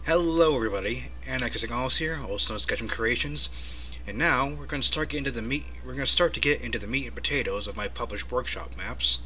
Hello everybody, ALLOS here, also known as Sketchum Creations, and now we're going to start to get into the meat and potatoes of my published workshop maps.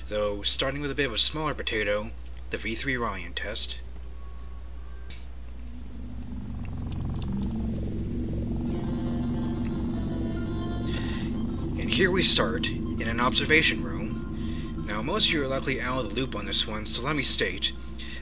Though starting with a bit of a smaller potato, the V3 Ryan test. And here we start in an observation room. Now most of you are likely out of the loop on this one, so let me state.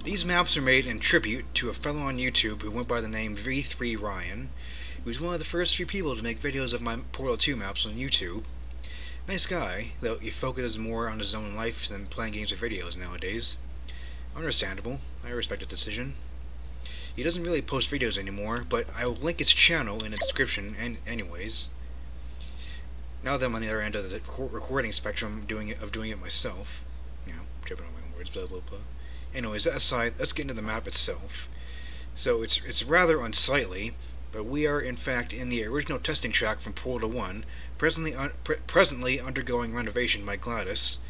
These maps are made in tribute to a fellow on YouTube who went by the name V3 Ryan, who was one of the first few people to make videos of my Portal 2 maps on YouTube. Nice guy, though he focuses more on his own life than playing games or videos nowadays. Understandable, I respect the decision. He doesn't really post videos anymore, but I will link his channel in the description anyways. Now that I'm on the other end of the recording spectrum doing it myself. Tripping on my own words, blah blah blah. Anyways, that aside, let's get into the map itself. So it's rather unsightly, but we are in fact in the original testing track from Portal 1, presently undergoing renovation by Gladys.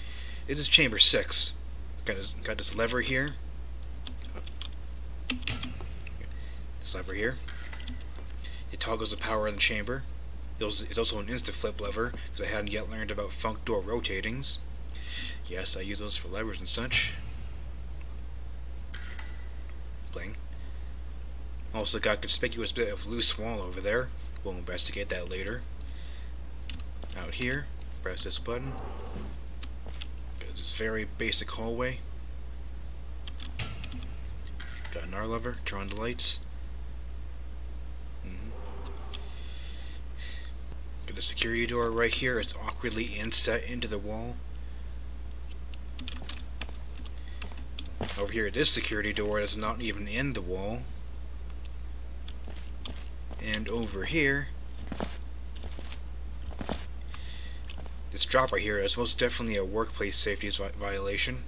This is Chamber 6. Got this lever here. This lever here. It toggles the power in the chamber. It's also an insta-flip lever, because I hadn't yet learned about funk door rotatings. Yes, I use those for levers and such. Bling. Also got a conspicuous bit of loose wall over there. We'll investigate that later. Out here, press this button. Got this very basic hallway. Got another lever, turn on the lights. Got a security door right here. It's awkwardly inset into the wall. Over here, this security door is not even in the wall. And over here, this drop right here is most definitely a workplace safety violation.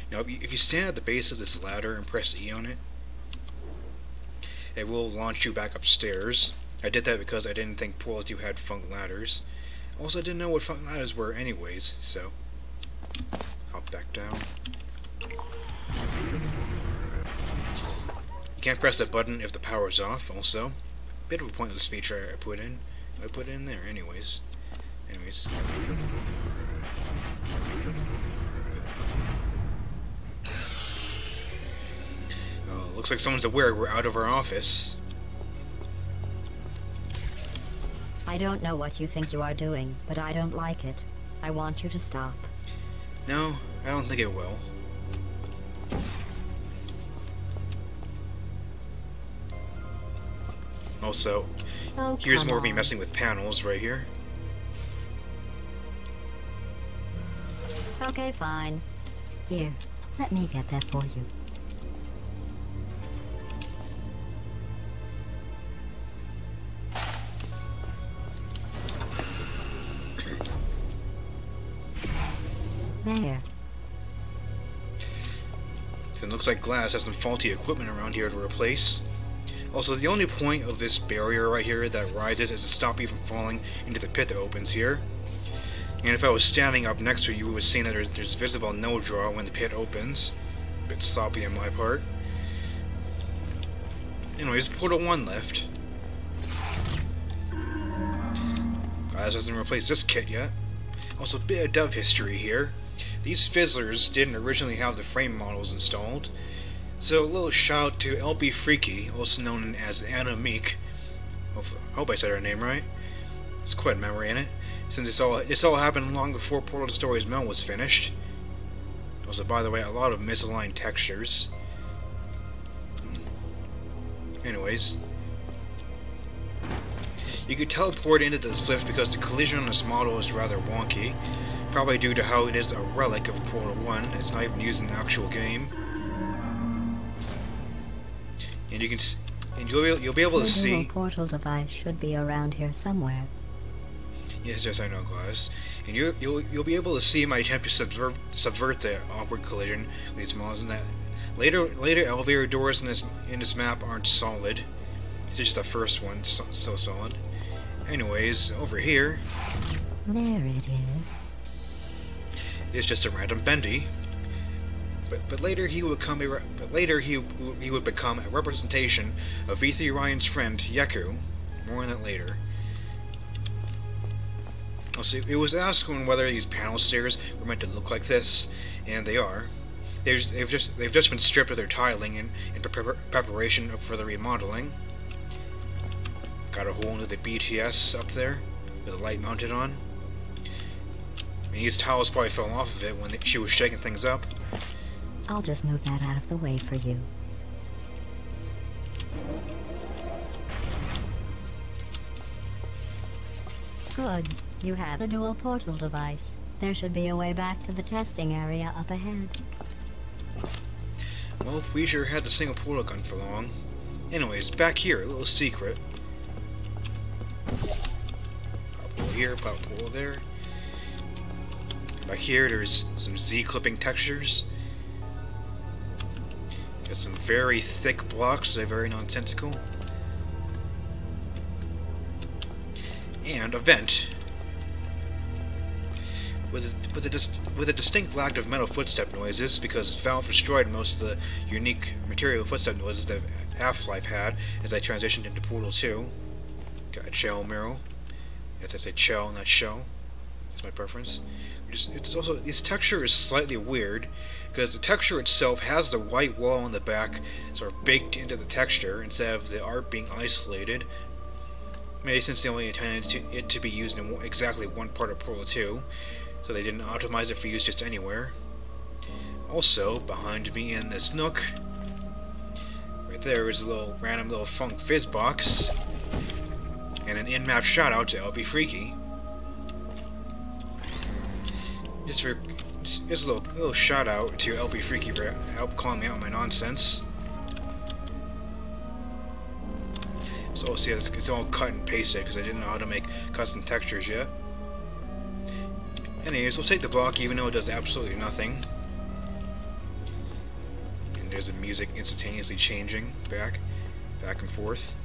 Now, if you stand at the base of this ladder and press E on it, it will launch you back upstairs. I did that because I didn't think Portal 2 had funk ladders. Also, I didn't know what funk ladders were anyways, so hop back down. You can't press that button if the power's off, also. Bit of a pointless feature I put in. I put it in there anyways. Oh, looks like someone's aware we're out of our office. I don't know what you think you are doing, but I don't like it. I want you to stop. No, I don't think it will. Also, here's more of me messing with panels right here. Okay, fine. Here, let me get that for you. There. It looks like Glass has some faulty equipment around here to replace. Also, the only point of this barrier right here that rises is to stop you from falling into the pit that opens here. And if I was standing up next to you, you would see that there's visible no draw when the pit opens. A bit sloppy on my part. Anyways, Portal 1 left. Glass hasn't replaced this kit yet. Also, a bit of dev history here. These fizzlers didn't originally have the frame models installed, so a little shout out to LB Freaky, also known as Anna Meek. Hope I said her name right. It's quite a memory in it, since this all happened long before Portal Stories Mel was finished. Also, by the way, a lot of misaligned textures. Anyways, you could teleport into this lift because the collision on this model is rather wonky. Probably due to how it is a relic of Portal 1, it's not even used in the actual game. And you'll be able to see. The portal device should be around here somewhere. Yes, I know, Glass. And you'll be able to see my attempt to subvert the awkward collision with these models. And that later elevator doors in this map aren't solid. This is just the first one, so solid. Anyways, over here. There it is. It's just a random bendy. But later he would become a representation of V3 Ryan's friend Yeku. More on that later. Also, it was asked whether these panel stairs were meant to look like this, and they are. They've just been stripped of their tiling in preparation for the remodeling. Got a hole into the BTS up there with the light mounted on. I mean, these tiles probably fell off of it when she was shaking things up. I'll just move that out of the way for you. Good. You have a dual portal device. There should be a way back to the testing area up ahead. Well, we sure had the single portal gun for long. Anyways, back here, a little secret. Pop portal here, pop portal there. Back here, there's some Z-clipping textures. Got some very thick blocks, they're very nonsensical. And a vent. With a distinct lack of metal footstep noises, because Valve destroyed most of the unique material footstep noises that Half-Life had as I transitioned into Portal 2. Got a shell mirror. Yes, I say shell, not shell. That's my preference. It's also, this texture is slightly weird, because the texture itself has the white wall in the back sort of baked into the texture instead of the art being isolated. Maybe since they only intended it to be used in exactly one part of Portal 2, so they didn't optimize it for use just anywhere. Also, behind me in this nook, right there is a little random little Funk Fizz box, and an in-map shoutout to LB Freaky. Just a little shout out to LB Freaky for help calling me out on my nonsense. So see, it's all cut and pasted because I didn't know how to make custom textures yet. Anyways, we'll take the block even though it does absolutely nothing. And there's the music instantaneously changing back and forth.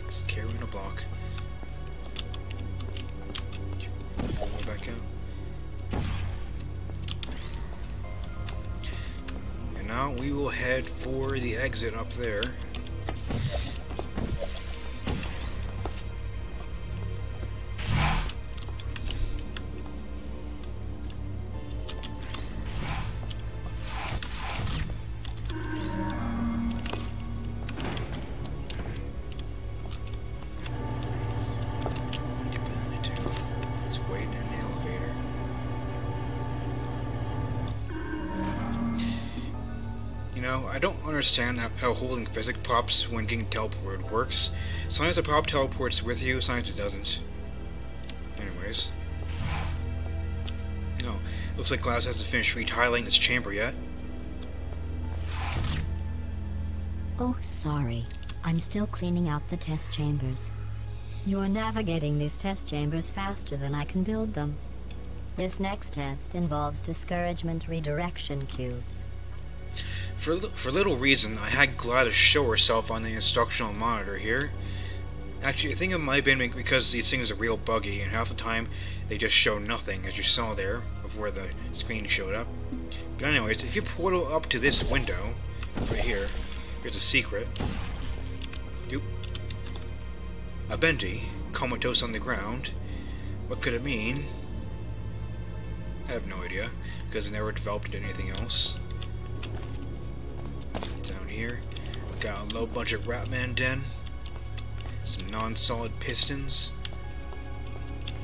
Just carrying a block. Pull it back out. And now we will head for the exit up there. I don't understand how holding physics props when getting teleported works. Sometimes the prop teleports with you, sometimes it doesn't. Anyways. No, looks like Glass hasn't finished retiling this chamber yet. Oh, sorry. I'm still cleaning out the test chambers. You're navigating these test chambers faster than I can build them. This next test involves discouragement redirection cubes. For little reason, I had Gladys show herself on the instructional monitor here. Actually, I think it might have been because these things are real buggy, and half the time they just show nothing, as you saw there, before the screen showed up. But anyways, if you portal up to this window, right here, here's a secret. Doop. A bendy, comatose on the ground. What could it mean? I have no idea, because it never developed into anything else. Here, got a low budget Ratman den, some non-solid pistons.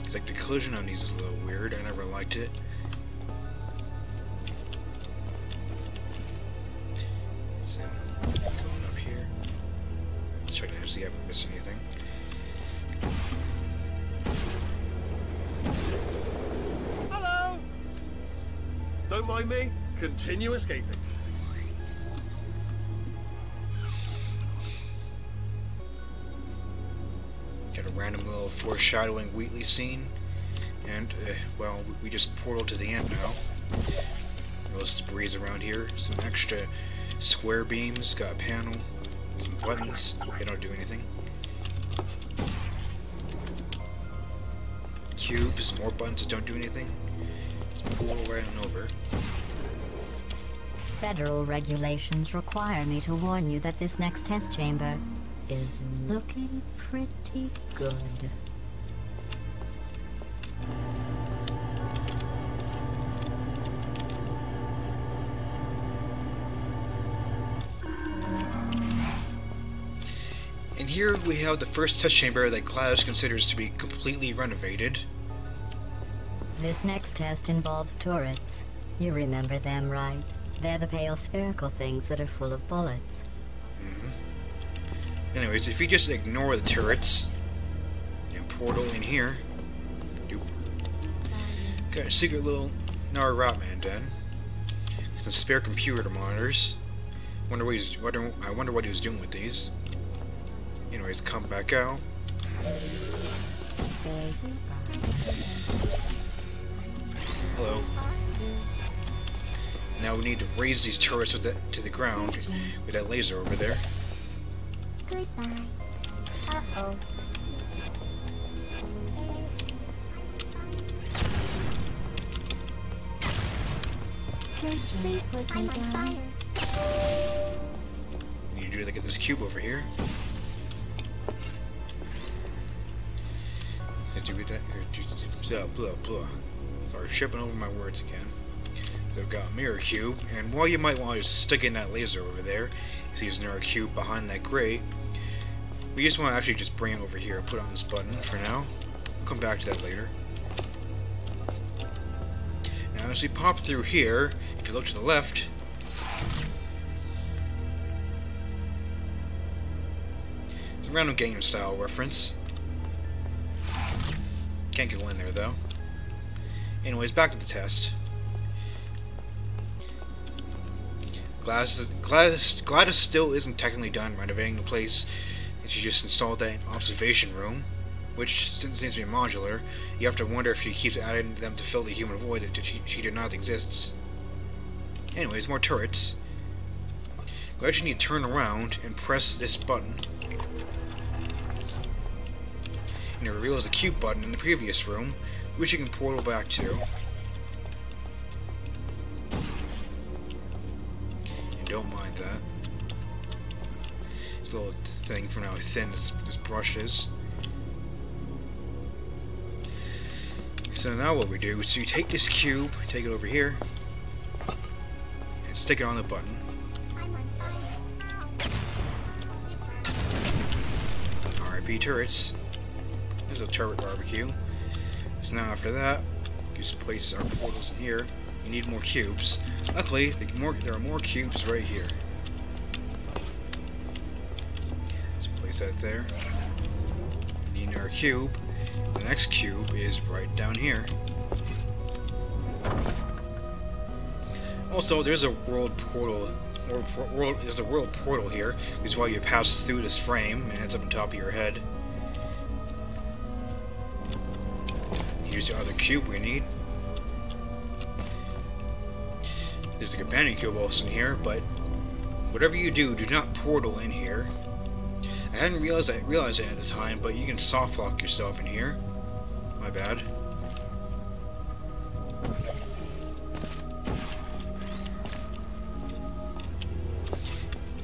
It's like the collision on these is a little weird, I never liked it. So, going up here, let's check to see if I missed anything. Hello! Don't mind me, continue escaping. Got a random little foreshadowing Wheatley scene, and, well, we just portal to the end now. Most debris around here, some extra square beams, got a panel, some buttons, they don't do anything. Cubes, more buttons that don't do anything. Just pull right on over. Federal regulations require me to warn you that this next test chamber is looking pretty good. And here we have the first test chamber that GLaDOS considers to be completely renovated. This next test involves turrets. You remember them, right? They're the pale spherical things that are full of bullets. Anyways, if you just ignore the turrets and portal in here, got a secret little Nara Rotman den. Some spare computer monitors. I wonder what he was doing with these. Anyways, come back out. Hello. Now we need to raise these turrets with to the ground with that laser over there. Goodbye. Uh-oh. Please put me down. We need to do to get this cube over here. Did you get that? Here, blah. Sorry, tripping over my words again. So we've got a mirror cube, and while you might want to stick in that laser over there, is using our cube behind that grate. We just want to actually just bring it over here and put it on this button for now. We'll come back to that later. Now as we pop through here, if you look to the left, it's a random game style reference. Can't go in there though. Anyways, back to the test. GLaDOS still isn't technically done renovating the place, and she just installed that observation room, which, since it needs to be modular, you have to wonder if she keeps adding them to fill the human void that she did not exists. Anyways, more turrets. You actually need to turn around and press this button. And it reveals the cube button in the previous room, which you can portal back to. Don't mind that. It's a little thing for how thin this brush is. So now what we do is you take this cube, take it over here, and stick it on the button. RIP turrets. There's a turret barbecue. So now after that, just place our portals in here. You need more cubes. Luckily, there are more cubes right here. Let's place that there. Need another cube. The next cube is right down here. Also, there's a world portal. There's a world portal here. This is why you pass through this frame and it ends up on top of your head. Here's the other cube we need. There's a companion cube also in here, but whatever you do, do not portal in here. I hadn't realized it at the time, but you can soft lock yourself in here. My bad.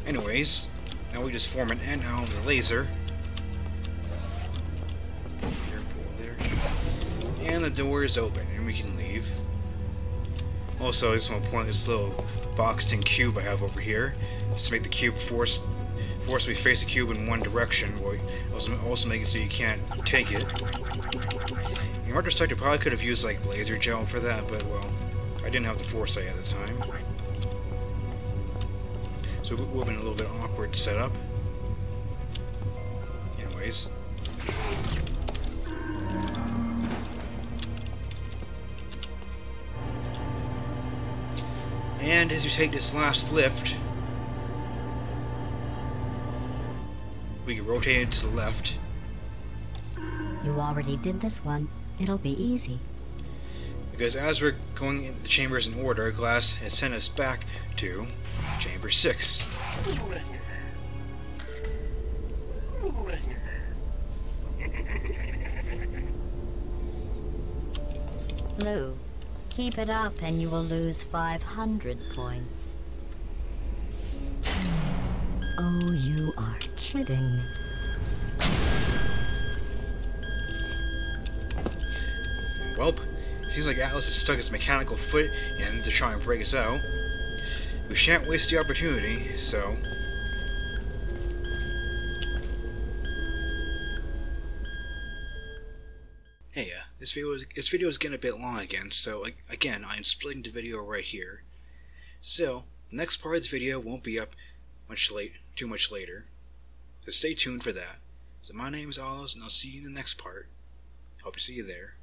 Anyways, now we just form an N out of the laser. And the door is open, and we can leave. Also, I just want to point out this little boxed-in cube I have over here, just to make the cube forcibly face the cube in one direction, or also make it so you can't take it. In retrospect, I probably could have used like laser gel for that, but well, I didn't have the foresight at the time. So it would have been a little bit awkward setup. Anyways. And as you take this last lift, we can rotate it to the left. You already did this one. It'll be easy. Because as we're going in the chambers in order, GLaDOS has sent us back to Chamber 6. Lou, Keep it up and you will lose 500 points. Oh, you are kidding me. Welp, it seems like Atlas has stuck his mechanical foot in to try and break us out. We shan't waste the opportunity, so... Hey, this video is getting a bit long again, so again, I'm splitting the video right here. So, the next part of the video won't be up too much later. So stay tuned for that. So my name is ALLOS, and I'll see you in the next part. Hope to see you there.